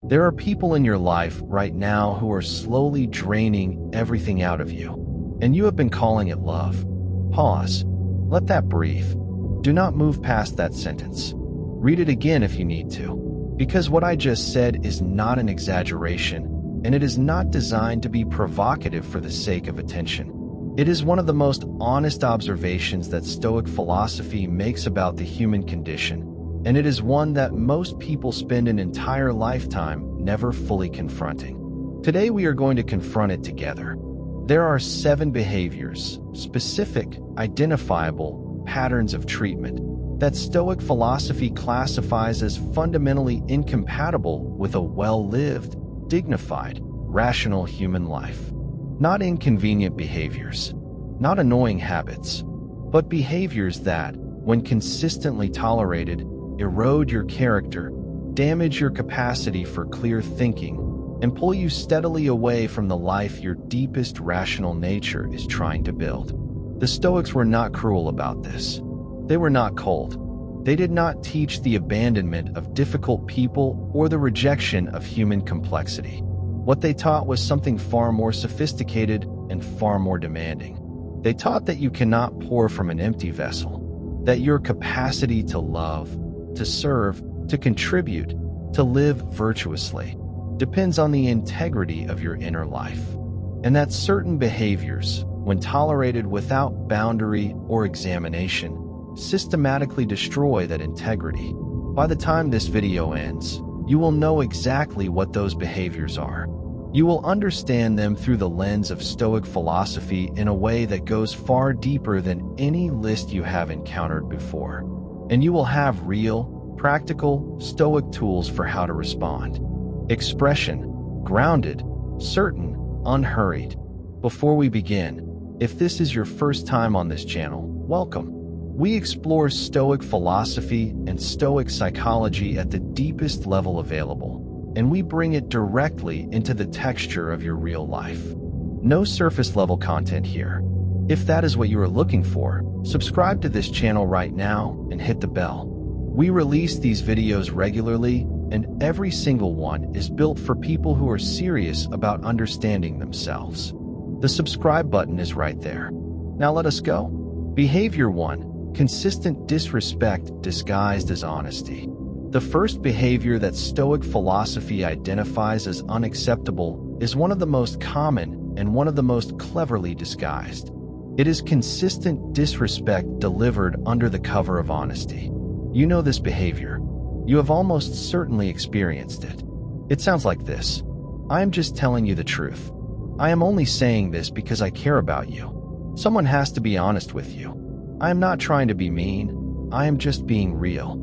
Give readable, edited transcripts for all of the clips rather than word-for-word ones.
There are people in your life right now who are slowly draining everything out of you, and you have been calling it love. Pause. Let that breathe. Do not move past that sentence. Read it again if you need to, because what I just said is not an exaggeration, and it is not designed to be provocative for the sake of attention. It is one of the most honest observations that Stoic philosophy makes about the human condition, and it is one that most people spend an entire lifetime never fully confronting. Today we are going to confront it together. There are 7 behaviors, specific, identifiable patterns of treatment, that Stoic philosophy classifies as fundamentally incompatible with a well-lived, dignified, rational human life. Not inconvenient behaviors, not annoying habits, but behaviors that, when consistently tolerated, erode your character, damage your capacity for clear thinking, and pull you steadily away from the life your deepest rational nature is trying to build. The Stoics were not cruel about this. They were not cold. They did not teach the abandonment of difficult people or the rejection of human complexity. What they taught was something far more sophisticated and far more demanding. They taught that you cannot pour from an empty vessel, that your capacity to love, to serve, to contribute, to live virtuously, depends on the integrity of your inner life, and that certain behaviors, when tolerated without boundary or examination, systematically destroy that integrity. By the time this video ends, you will know exactly what those behaviors are. You will understand them through the lens of Stoic philosophy in a way that goes far deeper than any list you have encountered before. And you will have real, practical, Stoic tools for how to respond. Expression, grounded, certain, unhurried. Before we begin, if this is your first time on this channel, welcome. We explore Stoic philosophy and Stoic psychology at the deepest level available, and we bring it directly into the texture of your real life. No surface-level content here. If that is what you are looking for, subscribe to this channel right now and hit the bell. We release these videos regularly, and every single one is built for people who are serious about understanding themselves. The subscribe button is right there. Now let us go. Behavior 1. Consistent disrespect disguised as honesty. The first behavior that Stoic philosophy identifies as unacceptable is one of the most common and one of the most cleverly disguised. It is consistent disrespect delivered under the cover of honesty. You know this behavior. You have almost certainly experienced it. It sounds like this. I am just telling you the truth. I am only saying this because I care about you. Someone has to be honest with you. I am not trying to be mean. I am just being real.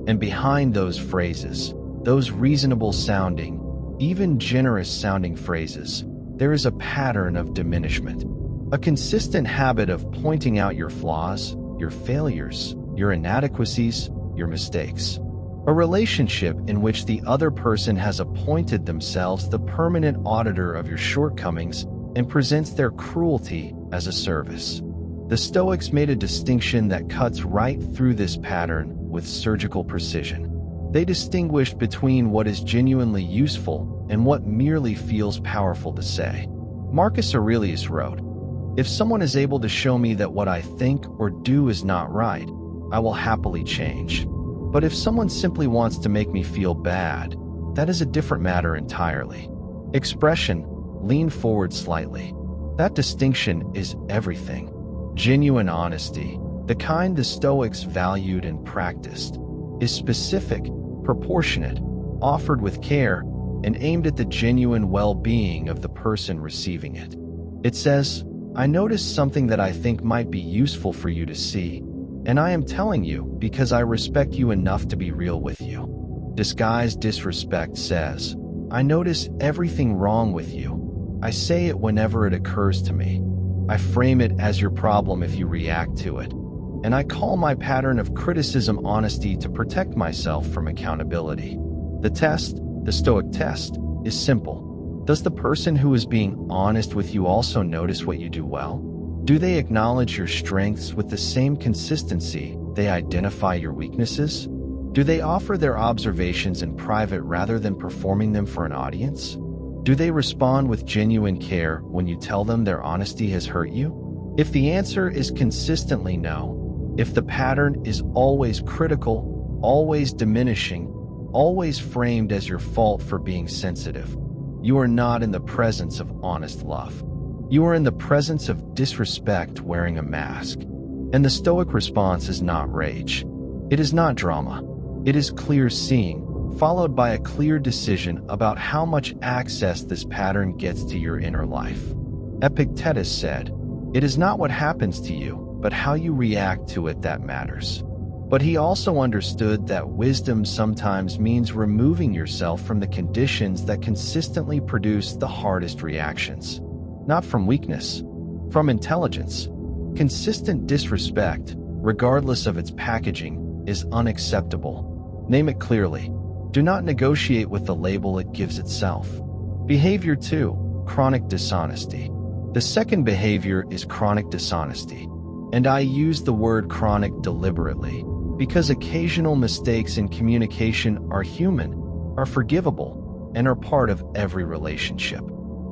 And behind those phrases, those reasonable-sounding, even generous-sounding phrases, there is a pattern of diminishment, a consistent habit of pointing out your flaws, your failures, your inadequacies, your mistakes. A relationship in which the other person has appointed themselves the permanent auditor of your shortcomings and presents their cruelty as a service. The Stoics made a distinction that cuts right through this pattern with surgical precision. They distinguished between what is genuinely useful and what merely feels powerful to say. Marcus Aurelius wrote, "If someone is able to show me that what I think or do is not right, I will happily change. But if someone simply wants to make me feel bad, that is a different matter entirely." Expression, lean forward slightly. That distinction is everything. Genuine honesty, the kind the Stoics valued and practiced, is specific, proportionate, offered with care, and aimed at the genuine well-being of the person receiving it. It says, "I noticed something that I think might be useful for you to see, and I am telling you because I respect you enough to be real with you." Disguised disrespect says, "I notice everything wrong with you. I say it whenever it occurs to me. I frame it as your problem if you react to it. And I call my pattern of criticism honesty to protect myself from accountability." The test, the Stoic test, is simple. Does the person who is being honest with you also notice what you do well? Do they acknowledge your strengths with the same consistency they identify your weaknesses? Do they offer their observations in private rather than performing them for an audience? Do they respond with genuine care when you tell them their honesty has hurt you? If the answer is consistently no, if the pattern is always critical, always diminishing, always framed as your fault for being sensitive, you are not in the presence of honest love. You are in the presence of disrespect wearing a mask. And the Stoic response is not rage. It is not drama. It is clear seeing, followed by a clear decision about how much access this pattern gets to your inner life. Epictetus said, "It is not what happens to you, but how you react to it that matters." But he also understood that wisdom sometimes means removing yourself from the conditions that consistently produce the hardest reactions. Not from weakness, from intelligence. Consistent disrespect, regardless of its packaging, is unacceptable. Name it clearly. Do not negotiate with the label it gives itself. Behavior 2, chronic dishonesty. The second behavior is chronic dishonesty. And I use the word chronic deliberately, because occasional mistakes in communication are human, are forgivable, and are part of every relationship.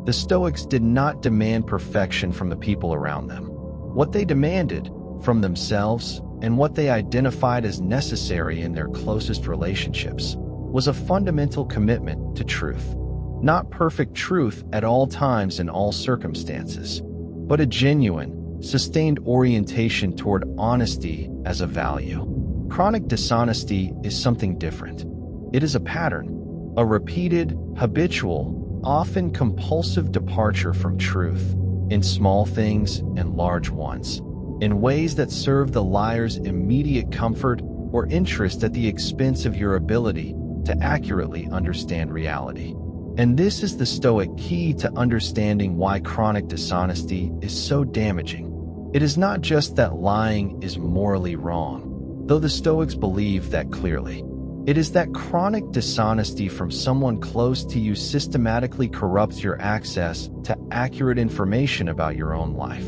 The Stoics did not demand perfection from the people around them. What they demanded from themselves and what they identified as necessary in their closest relationships was a fundamental commitment to truth. Not perfect truth at all times in all circumstances, but a genuine, sustained orientation toward honesty as a value. Chronic dishonesty is something different. It is a pattern, a repeated, habitual, often compulsive departure from truth, in small things and large ones, in ways that serve the liar's immediate comfort or interest at the expense of your ability to accurately understand reality. And this is the Stoic key to understanding why chronic dishonesty is so damaging. It is not just that lying is morally wrong, though the Stoics believe that clearly. It is that chronic dishonesty from someone close to you systematically corrupts your access to accurate information about your own life.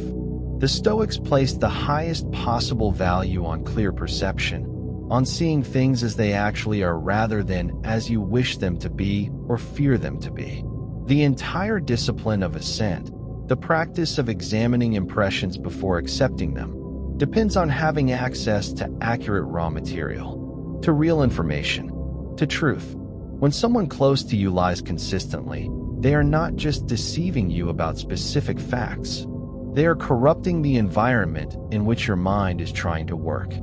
The Stoics placed the highest possible value on clear perception, on seeing things as they actually are rather than as you wish them to be or fear them to be. The entire discipline of assent, the practice of examining impressions before accepting them, depends on having access to accurate raw material, to real information, to truth. When someone close to you lies consistently, they are not just deceiving you about specific facts. They are corrupting the environment in which your mind is trying to work.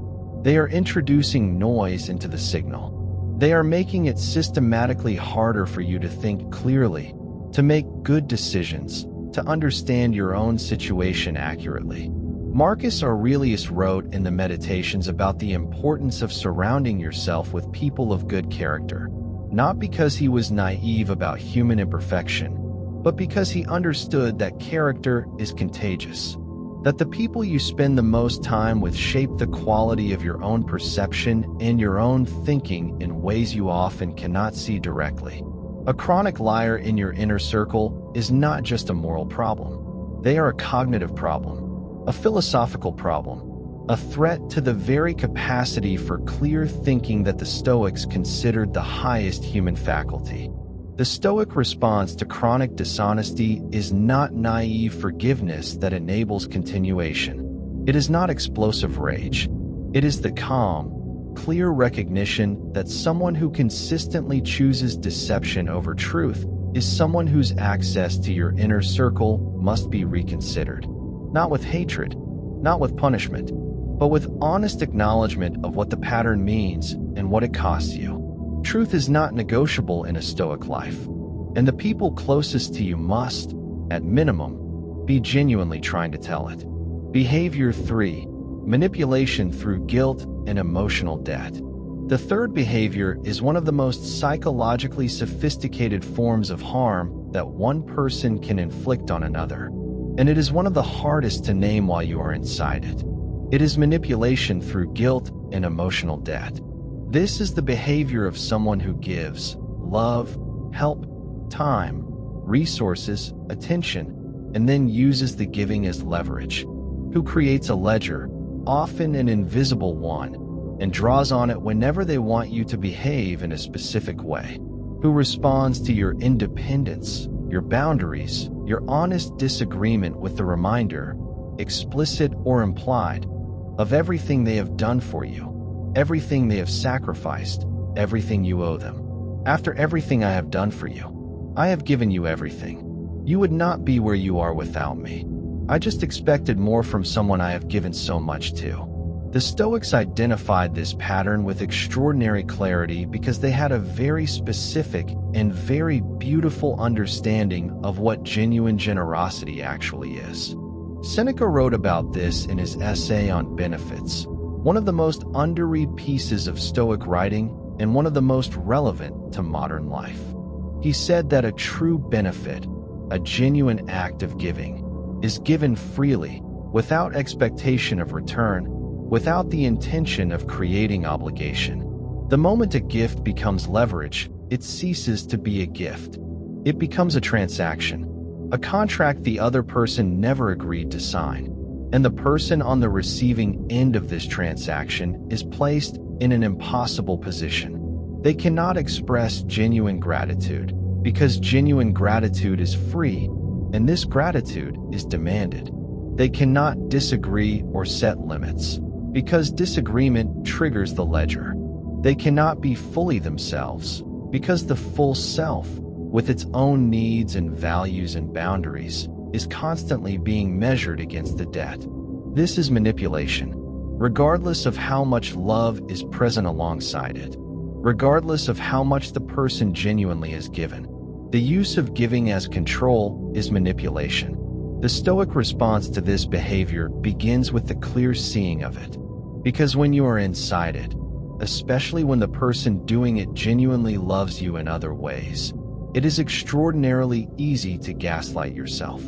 They are introducing noise into the signal. They are making it systematically harder for you to think clearly, to make good decisions, to understand your own situation accurately. Marcus Aurelius wrote in the Meditations about the importance of surrounding yourself with people of good character, not because he was naive about human imperfection, but because he understood that character is contagious, that the people you spend the most time with shape the quality of your own perception and your own thinking in ways you often cannot see directly. A chronic liar in your inner circle is not just a moral problem. They are a cognitive problem, a philosophical problem, a threat to the very capacity for clear thinking that the Stoics considered the highest human faculty. The Stoic response to chronic dishonesty is not naive forgiveness that enables continuation. It is not explosive rage. It is the calm, clear recognition that someone who consistently chooses deception over truth is someone whose access to your inner circle must be reconsidered. Not with hatred, not with punishment, but with honest acknowledgement of what the pattern means and what it costs you. Truth is not negotiable in a Stoic life, and the people closest to you must, at minimum, be genuinely trying to tell it. Behavior 3, manipulation through guilt and emotional debt. The third behavior is one of the most psychologically sophisticated forms of harm that one person can inflict on another, and it is one of the hardest to name while you are inside it. It is manipulation through guilt and emotional debt. This is the behavior of someone who gives love, help, time, resources, attention, and then uses the giving as leverage, who creates a ledger, often an invisible one, and draws on it whenever they want you to behave in a specific way, who responds to your independence, your boundaries, your honest disagreement with the reminder, explicit or implied, of everything they have done for you, everything they have sacrificed, everything you owe them. After everything I have done for you, I have given you everything. You would not be where you are without me. I just expected more from someone I have given so much to. The Stoics identified this pattern with extraordinary clarity because they had a very specific and very beautiful understanding of what genuine generosity actually is. Seneca wrote about this in his essay on benefits, one of the most underread pieces of Stoic writing and one of the most relevant to modern life. He said that a true benefit, a genuine act of giving, is given freely, without expectation of return, without the intention of creating obligation. The moment a gift becomes leverage, it ceases to be a gift. It becomes a transaction, a contract the other person never agreed to sign, and the person on the receiving end of this transaction is placed in an impossible position. They cannot express genuine gratitude, because genuine gratitude is free, and this gratitude is demanded. They cannot disagree or set limits, because disagreement triggers the ledger. They cannot be fully themselves, because the full self, with its own needs and values and boundaries, is constantly being measured against the debt. This is manipulation, regardless of how much love is present alongside it, regardless of how much the person genuinely has given. The use of giving as control is manipulation. The Stoic response to this behavior begins with the clear seeing of it. Because when you are inside it, especially when the person doing it genuinely loves you in other ways, it is extraordinarily easy to gaslight yourself.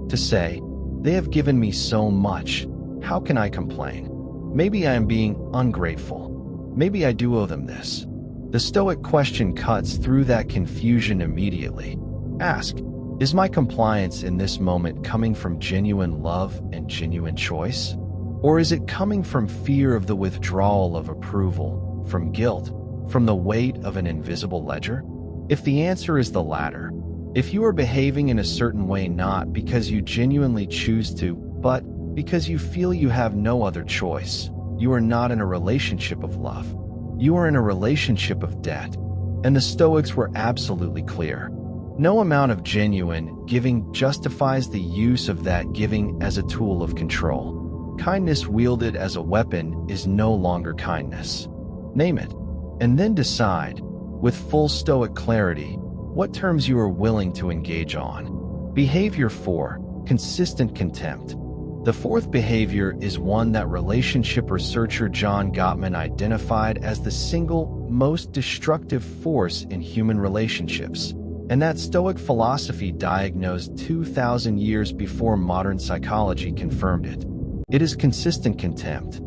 To say, "They have given me so much, how can I complain? Maybe I am being ungrateful. Maybe I do owe them this." The Stoic question cuts through that confusion immediately. Ask, is my compliance in this moment coming from genuine love and genuine choice? Or is it coming from fear of the withdrawal of approval, from guilt, from the weight of an invisible ledger? If the answer is the latter, if you are behaving in a certain way not because you genuinely choose to, but because you feel you have no other choice, you are not in a relationship of love. You are in a relationship of debt. And the Stoics were absolutely clear. No amount of genuine giving justifies the use of that giving as a tool of control. Kindness wielded as a weapon is no longer kindness. Name it, and then decide, with full Stoic clarity, what terms you are willing to engage on. Behavior 4, consistent contempt. The fourth behavior is one that relationship researcher John Gottman identified as the single most destructive force in human relationships, and that Stoic philosophy diagnosed 2,000 years before modern psychology confirmed it. It is consistent contempt.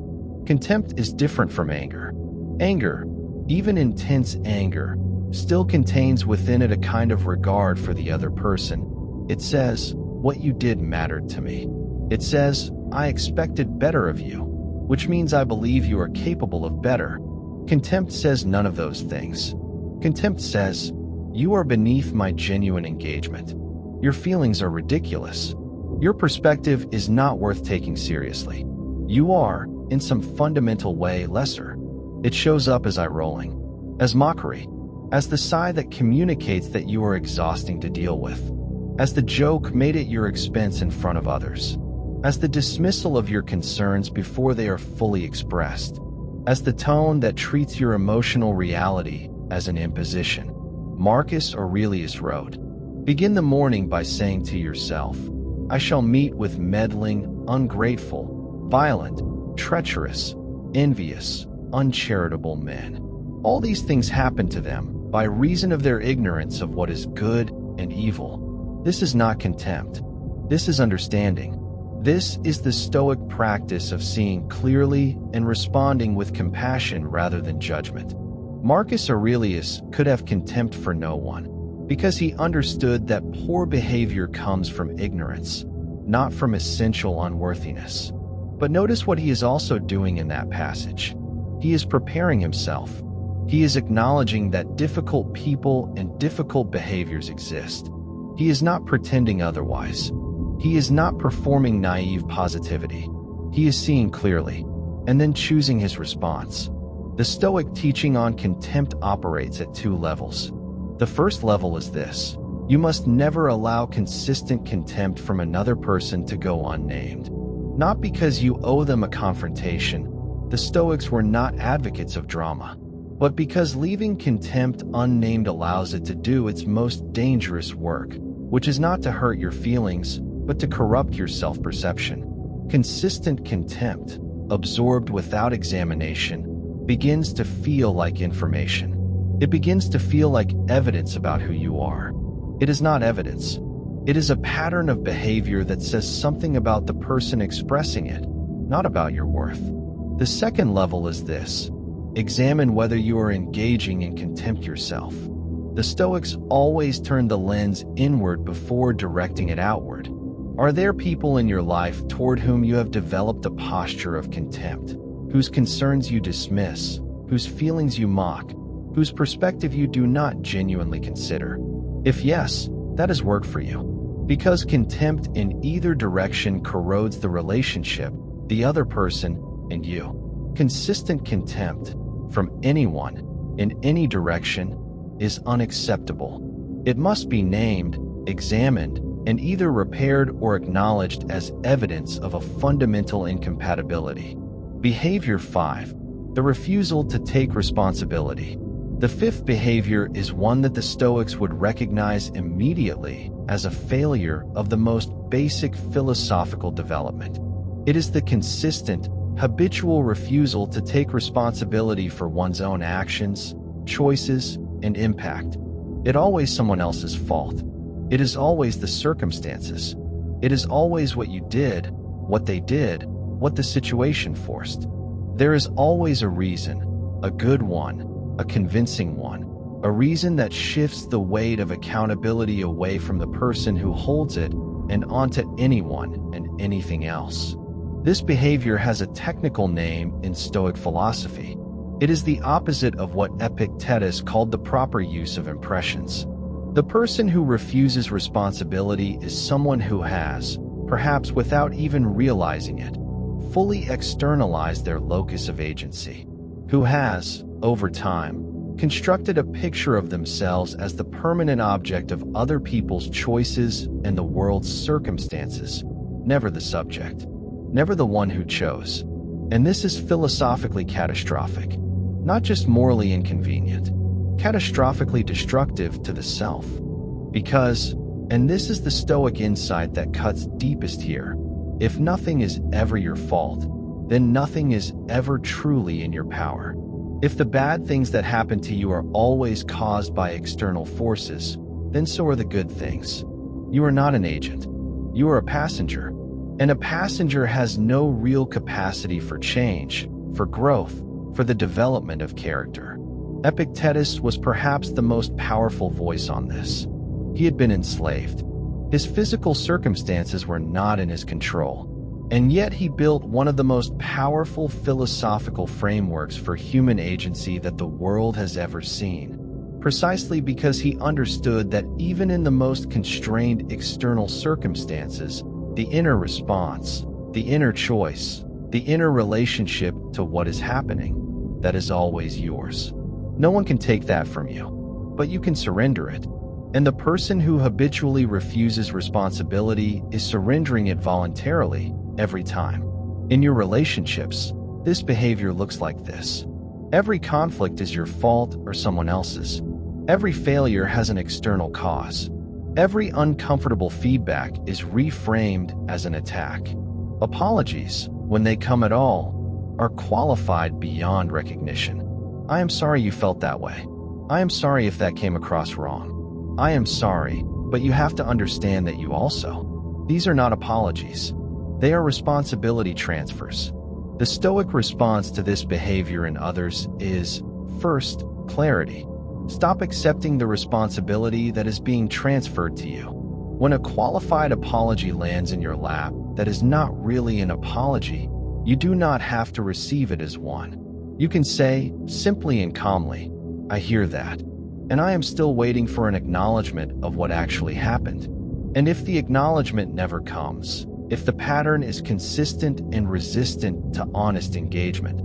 Contempt is different from anger. Anger, even intense anger, still contains within it a kind of regard for the other person. It says, "What you did mattered to me." It says, "I expected better of you," which means I believe you are capable of better. Contempt says none of those things. Contempt says, "You are beneath my genuine engagement. Your feelings are ridiculous. Your perspective is not worth taking seriously. You are, in some fundamental way, lesser." It shows up as eye-rolling, as mockery, as the sigh that communicates that you are exhausting to deal with, as the joke made at your expense in front of others, as the dismissal of your concerns before they are fully expressed, as the tone that treats your emotional reality as an imposition. Marcus Aurelius wrote, "Begin the morning by saying to yourself, I shall meet with meddling, ungrateful, violent, treacherous, envious, uncharitable men. All these things happen to them by reason of their ignorance of what is good and evil." This is not contempt. This is understanding. This is the Stoic practice of seeing clearly and responding with compassion rather than judgment. Marcus Aurelius could have contempt for no one, because he understood that poor behavior comes from ignorance, not from essential unworthiness. But notice what he is also doing in that passage. He is preparing himself. He is acknowledging that difficult people and difficult behaviors exist. He is not pretending otherwise. He is not performing naive positivity. He is seeing clearly, and then choosing his response. The Stoic teaching on contempt operates at two levels. The first level is this: you must never allow consistent contempt from another person to go unnamed. Not because you owe them a confrontation. The Stoics were not advocates of drama, but because leaving contempt unnamed allows it to do its most dangerous work, which is not to hurt your feelings, but to corrupt your self-perception. Consistent contempt, absorbed without examination, begins to feel like information. It begins to feel like evidence about who you are. It is not evidence. It is a pattern of behavior that says something about the person expressing it, not about your worth. The second level is this: examine whether you are engaging in contempt yourself. The Stoics always turn the lens inward before directing it outward. Are there people in your life toward whom you have developed a posture of contempt, whose concerns you dismiss, whose feelings you mock, whose perspective you do not genuinely consider? If yes, that is work for you. Because contempt in either direction corrodes the relationship, the other person, and you. Consistent contempt from anyone, in any direction, is unacceptable. It must be named, examined, and either repaired or acknowledged as evidence of a fundamental incompatibility. Behavior 5. The refusal to take responsibility. The fifth behavior is one that the Stoics would recognize immediately as a failure of the most basic philosophical development. It is the consistent, habitual refusal to take responsibility for one's own actions, choices, and impact. It always someone else's fault. It is always the circumstances. It is always what you did, what they did, what the situation forced. There is always a reason, a good one, a convincing one, a reason that shifts the weight of accountability away from the person who holds it and onto anyone and anything else. This behavior has a technical name in Stoic philosophy. It is the opposite of what Epictetus called the proper use of impressions. The person who refuses responsibility is someone who has, perhaps without even realizing it, fully externalized their locus of agency, who has, over time, constructed a picture of themselves as the permanent object of other people's choices and the world's circumstances, never the subject, never the one who chose. And this is philosophically catastrophic, not just morally inconvenient, catastrophically destructive to the self. Because, and this is the Stoic insight that cuts deepest here, if nothing is ever your fault, then nothing is ever truly in your power. If the bad things that happen to you are always caused by external forces, then so are the good things. You are not an agent. You are a passenger. And a passenger has no real capacity for change, for growth, for the development of character. Epictetus was perhaps the most powerful voice on this. He had been enslaved. His physical circumstances were not in his control. And yet he built one of the most powerful philosophical frameworks for human agency that the world has ever seen, precisely because he understood that even in the most constrained external circumstances, the inner response, the inner choice, the inner relationship to what is happening, that is always yours. No one can take that from you, but you can surrender it. And the person who habitually refuses responsibility is surrendering it voluntarily every time. In your relationships, this behavior looks like this. Every conflict is your fault or someone else's. Every failure has an external cause. Every uncomfortable feedback is reframed as an attack. Apologies, when they come at all, are qualified beyond recognition. I am sorry you felt that way. I am sorry if that came across wrong. I am sorry, but you have to understand that you also. These are not apologies. They are responsibility transfers. The Stoic response to this behavior in others is, first, clarity. Stop accepting the responsibility that is being transferred to you. When a qualified apology lands in your lap that is not really an apology, you do not have to receive it as one. You can say, simply and calmly, "I hear that, and I am still waiting for an acknowledgement of what actually happened." And if the acknowledgement never comes, if the pattern is consistent and resistant to honest engagement,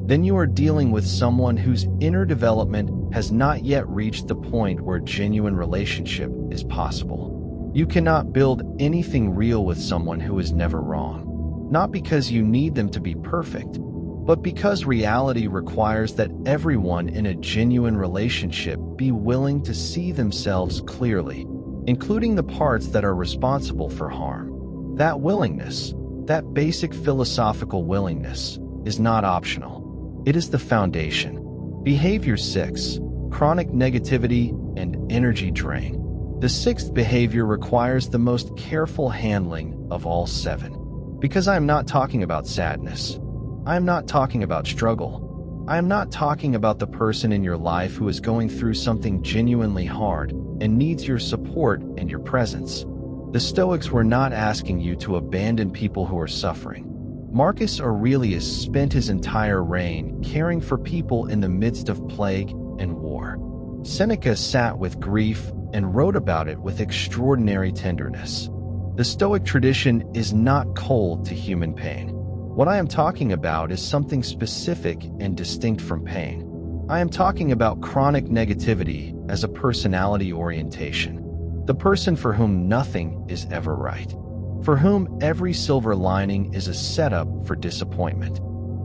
then you are dealing with someone whose inner development has not yet reached the point where genuine relationship is possible. You cannot build anything real with someone who is never wrong, not because you need them to be perfect, but because reality requires that everyone in a genuine relationship be willing to see themselves clearly, including the parts that are responsible for harm. That willingness, that basic philosophical willingness, is not optional. It is the foundation. Behavior 6, chronic negativity and energy drain. The sixth behavior requires the most careful handling of all 7. Because I am not talking about sadness. I am not talking about struggle. I am not talking about the person in your life who is going through something genuinely hard and needs your support and your presence. The Stoics were not asking you to abandon people who are suffering. Marcus Aurelius spent his entire reign caring for people in the midst of plague and war. Seneca sat with grief and wrote about it with extraordinary tenderness. The Stoic tradition is not cold to human pain. What I am talking about is something specific and distinct from pain. I am talking about chronic negativity as a personality orientation. The person for whom nothing is ever right. For whom every silver lining is a setup for disappointment.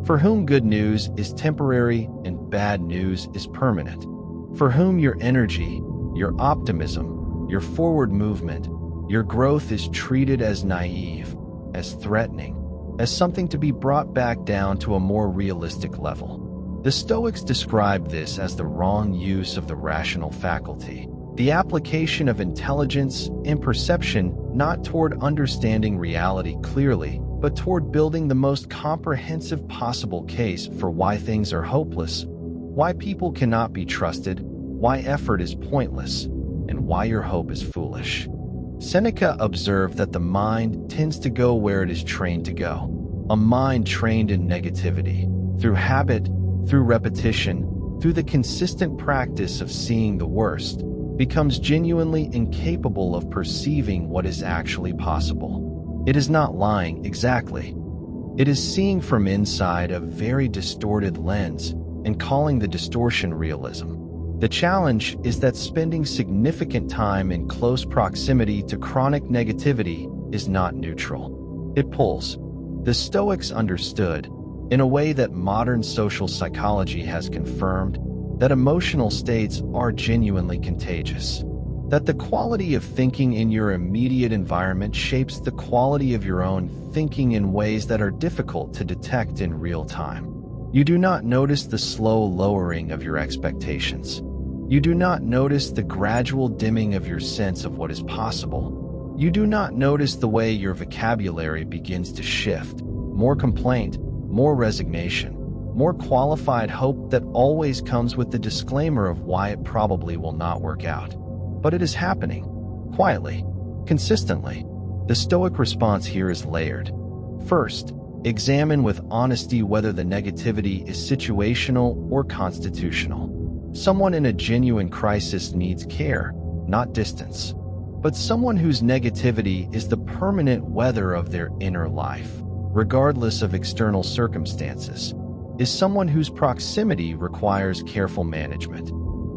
For whom good news is temporary and bad news is permanent. For whom your energy, your optimism, your forward movement, your growth is treated as naive, as threatening, as something to be brought back down to a more realistic level. The Stoics describe this as the wrong use of the rational faculty, the application of intelligence and perception not toward understanding reality clearly, but toward building the most comprehensive possible case for why things are hopeless, why people cannot be trusted, why effort is pointless, and why your hope is foolish. Seneca observed that the mind tends to go where it is trained to go. A mind trained in negativity, through habit, through repetition, through the consistent practice of seeing the worst, becomes genuinely incapable of perceiving what is actually possible. It is not lying exactly. It is seeing from inside a very distorted lens and calling the distortion realism. The challenge is that spending significant time in close proximity to chronic negativity is not neutral. It pulls. The Stoics understood, in a way that modern social psychology has confirmed, that emotional states are genuinely contagious. That the quality of thinking in your immediate environment shapes the quality of your own thinking in ways that are difficult to detect in real time. You do not notice the slow lowering of your expectations. You do not notice the gradual dimming of your sense of what is possible. You do not notice the way your vocabulary begins to shift. More complaint, more resignation, more qualified hope that always comes with the disclaimer of why it probably will not work out. But it is happening, quietly, consistently. The Stoic response here is layered. First, examine with honesty whether the negativity is situational or constitutional. Someone in a genuine crisis needs care, not distance. But someone whose negativity is the permanent weather of their inner life, regardless of external circumstances, is someone whose proximity requires careful management.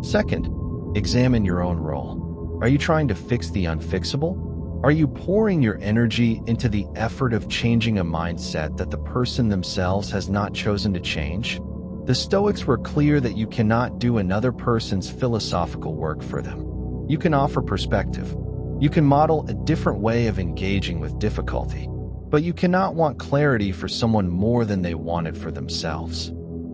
Second, examine your own role. Are you trying to fix the unfixable? Are you pouring your energy into the effort of changing a mindset that the person themselves has not chosen to change? The Stoics were clear that you cannot do another person's philosophical work for them. You can offer perspective. You can model a different way of engaging with difficulty. But you cannot want clarity for someone more than they want it for themselves.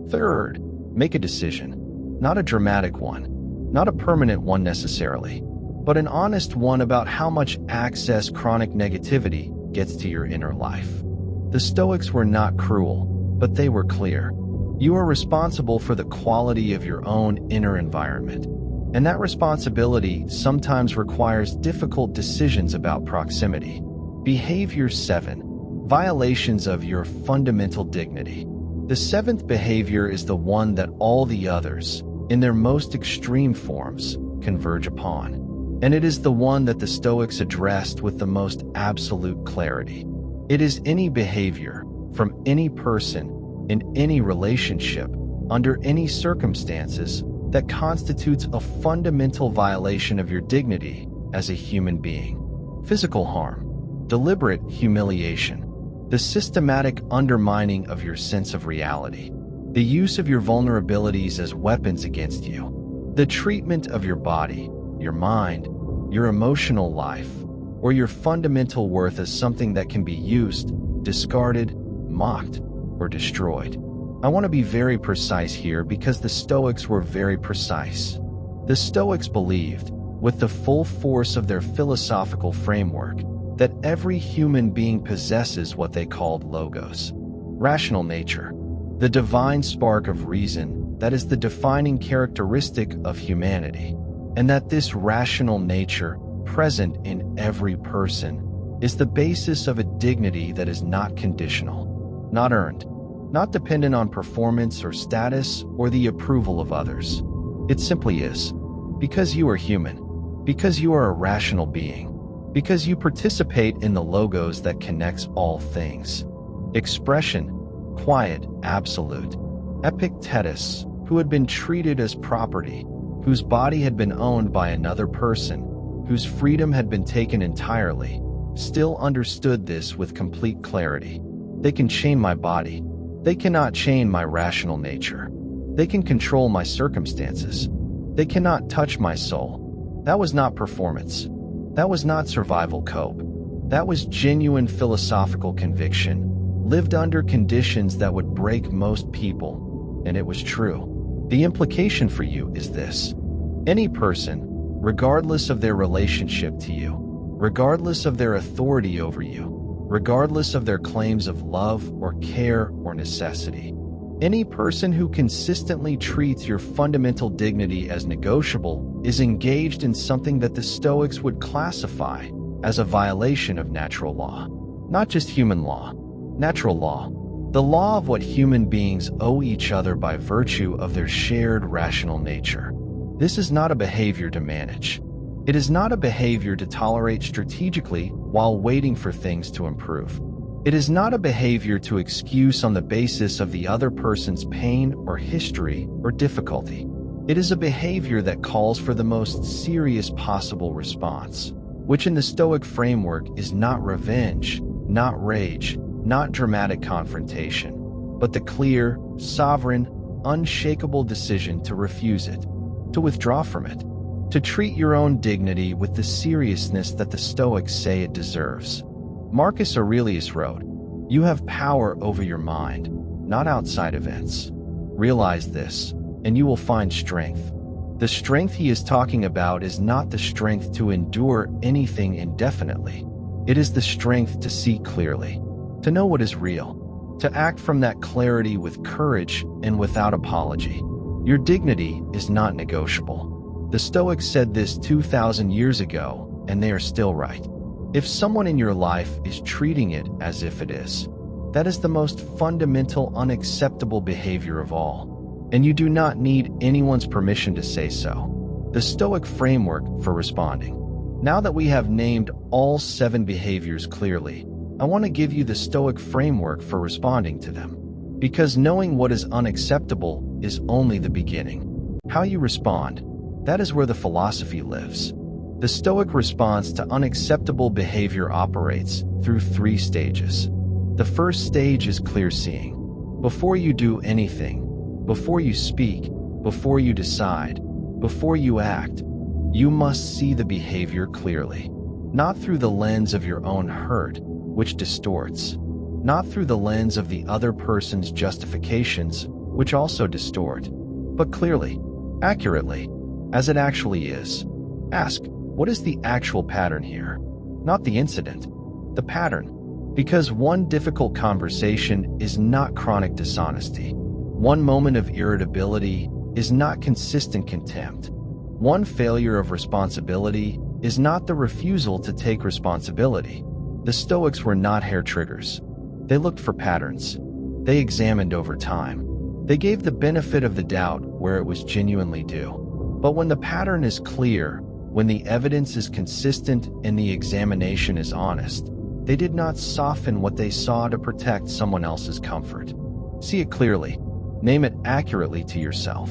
Third, make a decision. Not a dramatic one, not a permanent one necessarily, but an honest one about how much access chronic negativity gets to your inner life. The Stoics were not cruel, but they were clear. You are responsible for the quality of your own inner environment, and that responsibility sometimes requires difficult decisions about proximity. Behavior 7. Violations of your fundamental dignity. The seventh behavior is the one that all the others, in their most extreme forms, converge upon. And it is the one that the Stoics addressed with the most absolute clarity. It is any behavior, from any person, in any relationship, under any circumstances, that constitutes a fundamental violation of your dignity as a human being. Physical harm, deliberate humiliation, the systematic undermining of your sense of reality, the use of your vulnerabilities as weapons against you, the treatment of your body, your mind, your emotional life, or your fundamental worth as something that can be used, discarded, mocked, or destroyed. I want to be very precise here because the Stoics were very precise. The Stoics believed, with the full force of their philosophical framework, that every human being possesses what they called logos, rational nature, the divine spark of reason that is the defining characteristic of humanity, and that this rational nature, present in every person, is the basis of a dignity that is not conditional, not earned, not dependent on performance or status or the approval of others. It simply is. Because you are human, because you are a rational being, because you participate in the logos that connects all things. Expression, quiet, absolute. Epictetus, who had been treated as property, whose body had been owned by another person, whose freedom had been taken entirely, still understood this with complete clarity. They can chain my body. They cannot chain my rational nature. They can control my circumstances. They cannot touch my soul. That was not performance. That was not survival cope. That was genuine philosophical conviction, lived under conditions that would break most people, and it was true. The implication for you is this. Any person, regardless of their relationship to you, regardless of their authority over you, regardless of their claims of love or care or necessity, any person who consistently treats your fundamental dignity as negotiable is engaged in something that the Stoics would classify as a violation of natural law. Not just human law, natural law. The law of what human beings owe each other by virtue of their shared rational nature. This is not a behavior to manage. It is not a behavior to tolerate strategically while waiting for things to improve. It is not a behavior to excuse on the basis of the other person's pain or history or difficulty. It is a behavior that calls for the most serious possible response, which in the Stoic framework is not revenge, not rage, not dramatic confrontation, but the clear, sovereign, unshakable decision to refuse it, to withdraw from it, to treat your own dignity with the seriousness that the Stoics say it deserves. Marcus Aurelius wrote, "You have power over your mind, not outside events. Realize this, and you will find strength." The strength he is talking about is not the strength to endure anything indefinitely. It is the strength to see clearly, to know what is real, to act from that clarity with courage and without apology. Your dignity is not negotiable. The Stoics said this 2,000 years ago, and they are still right. If someone in your life is treating it as if it is, that is the most fundamental, unacceptable behavior of all, and you do not need anyone's permission to say so. The Stoic framework for responding. Now that we have named all 7 behaviors clearly, I want to give you the Stoic framework for responding to them. Because knowing what is unacceptable is only the beginning. How you respond, that is where the philosophy lives. The Stoic response to unacceptable behavior operates through 3 stages. The first stage is clear seeing. Before you do anything, before you speak, before you decide, before you act, you must see the behavior clearly. Not through the lens of your own hurt, which distorts. Not through the lens of the other person's justifications, which also distort. But clearly, accurately, as it actually is. Ask, what is the actual pattern here? Not the incident, the pattern. Because one difficult conversation is not chronic dishonesty. One moment of irritability is not consistent contempt. One failure of responsibility is not the refusal to take responsibility. The Stoics were not hair triggers. They looked for patterns. They examined over time. They gave the benefit of the doubt where it was genuinely due. But when the pattern is clear, when the evidence is consistent and the examination is honest, they did not soften what they saw to protect someone else's comfort. See it clearly. Name it accurately to yourself.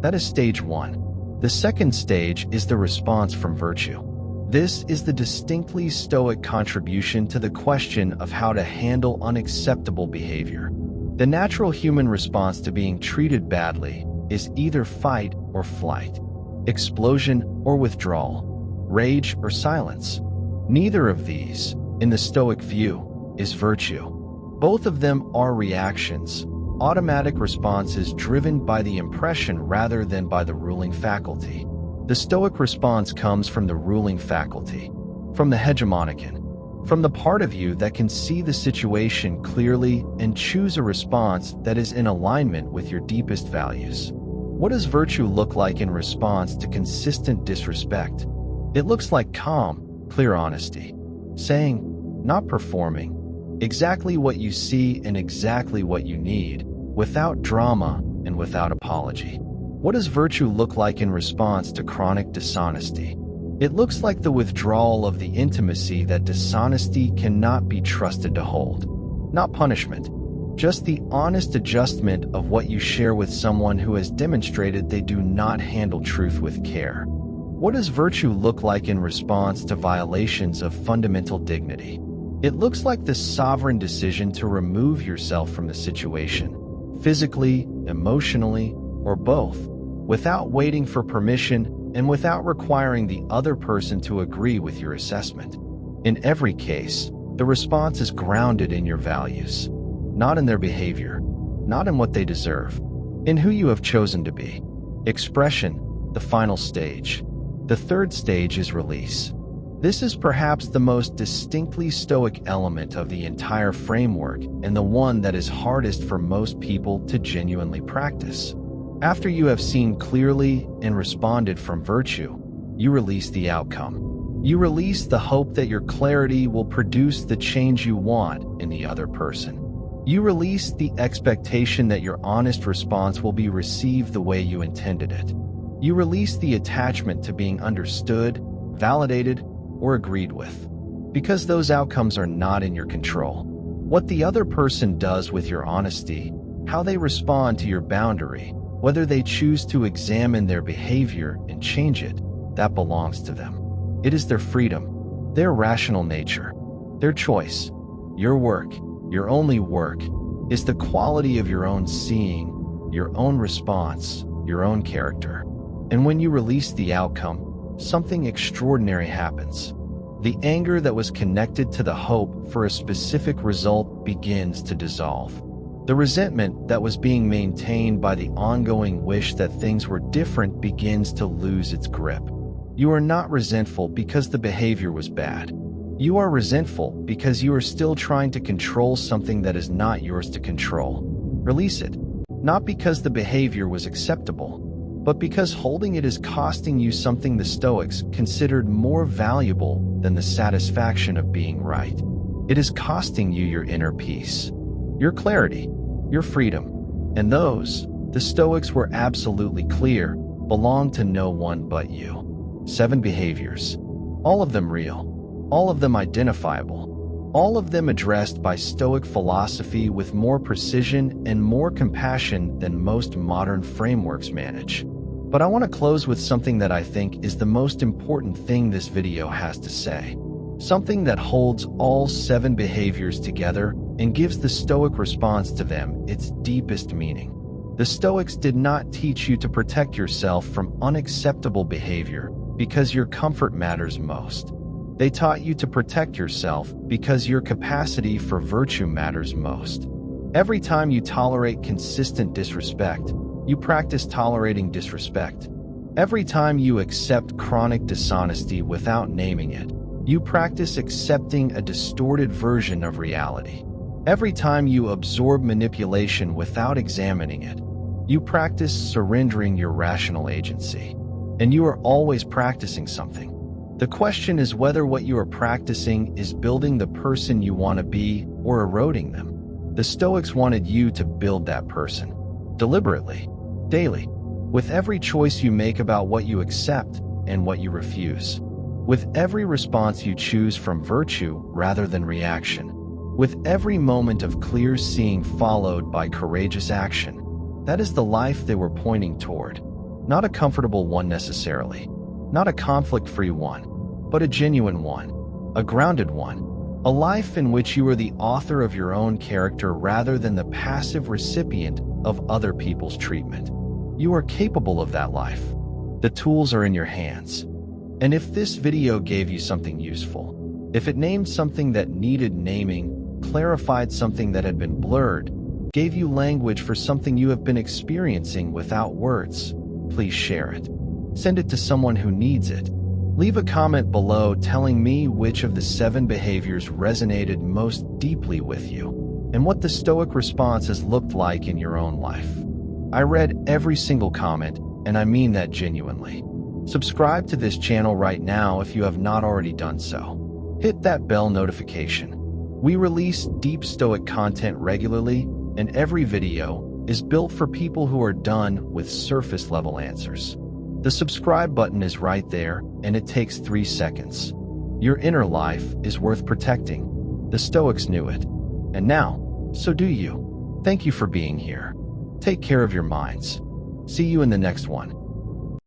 That is stage 1. The second stage is the response from virtue. This is the distinctly Stoic contribution to the question of how to handle unacceptable behavior. The natural human response to being treated badly is either fight or flight, explosion or withdrawal, rage or silence. Neither of these, in the Stoic view, is virtue. Both of them are reactions, automatic responses driven by the impression rather than by the ruling faculty. The Stoic response comes from the ruling faculty, from the hegemonikon, from the part of you that can see the situation clearly and choose a response that is in alignment with your deepest values. What does virtue look like in response to consistent disrespect? It looks like calm, clear honesty, saying, not performing, exactly what you see and exactly what you need, without drama and without apology. What does virtue look like in response to chronic dishonesty? It looks like the withdrawal of the intimacy that dishonesty cannot be trusted to hold. Not punishment, just the honest adjustment of what you share with someone who has demonstrated they do not handle truth with care. What does virtue look like in response to violations of fundamental dignity? It looks like the sovereign decision to remove yourself from the situation, physically, emotionally, or both, without waiting for permission and without requiring the other person to agree with your assessment. In every case, the response is grounded in your values, not in their behavior, not in what they deserve, in who you have chosen to be. Expression, the final stage. The third stage is release. This is perhaps the most distinctly Stoic element of the entire framework and the one that is hardest for most people to genuinely practice. After you have seen clearly and responded from virtue, you release the outcome. You release the hope that your clarity will produce the change you want in the other person. You release the expectation that your honest response will be received the way you intended it. You release the attachment to being understood, validated, or agreed with, because those outcomes are not in your control. What the other person does with your honesty, how they respond to your boundary, whether they choose to examine their behavior and change it, that belongs to them. It is their freedom, their rational nature, their choice. Your work, your only work, is the quality of your own seeing, your own response, your own character. And when you release the outcome, something extraordinary happens. The anger that was connected to the hope for a specific result begins to dissolve. The resentment that was being maintained by the ongoing wish that things were different begins to lose its grip. You are not resentful because the behavior was bad. You are resentful because you are still trying to control something that is not yours to control. Release it, not because the behavior was acceptable, but because holding it is costing you something the Stoics considered more valuable than the satisfaction of being right. It is costing you your inner peace, your clarity, your freedom, and those, the Stoics were absolutely clear, belong to no one but you. 7 behaviors, all of them real, all of them identifiable, all of them addressed by Stoic philosophy with more precision and more compassion than most modern frameworks manage. But I want to close with something that I think is the most important thing this video has to say. Something that holds all 7 behaviors together and gives the Stoic response to them its deepest meaning. The Stoics did not teach you to protect yourself from unacceptable behavior because your comfort matters most. They taught you to protect yourself because your capacity for virtue matters most. Every time you tolerate consistent disrespect, you practice tolerating disrespect. Every time you accept chronic dishonesty without naming it, you practice accepting a distorted version of reality. Every time you absorb manipulation without examining it, you practice surrendering your rational agency. And you are always practicing something. The question is whether what you are practicing is building the person you want to be or eroding them. The Stoics wanted you to build that person. Deliberately, daily, with every choice you make about what you accept and what you refuse. With every response you choose from virtue rather than reaction. With every moment of clear seeing followed by courageous action. That is the life they were pointing toward. Not a comfortable one necessarily. Not a conflict-free one, but a genuine one. A grounded one. A life in which you are the author of your own character rather than the passive recipient of other people's treatment. You are capable of that life. The tools are in your hands. And if this video gave you something useful, if it named something that needed naming, clarified something that had been blurred, gave you language for something you have been experiencing without words, please share it. Send it to someone who needs it. Leave a comment below telling me which of the 7 behaviors resonated most deeply with you, and what the Stoic response has looked like in your own life. I read every single comment, and I mean that genuinely. Subscribe to this channel right now if you have not already done so. Hit that bell notification. We release deep Stoic content regularly, and every video is built for people who are done with surface-level answers. The subscribe button is right there, and it takes 3 seconds. Your inner life is worth protecting. The Stoics knew it. And now, so do you. Thank you for being here. Take care of your minds. See you in the next one.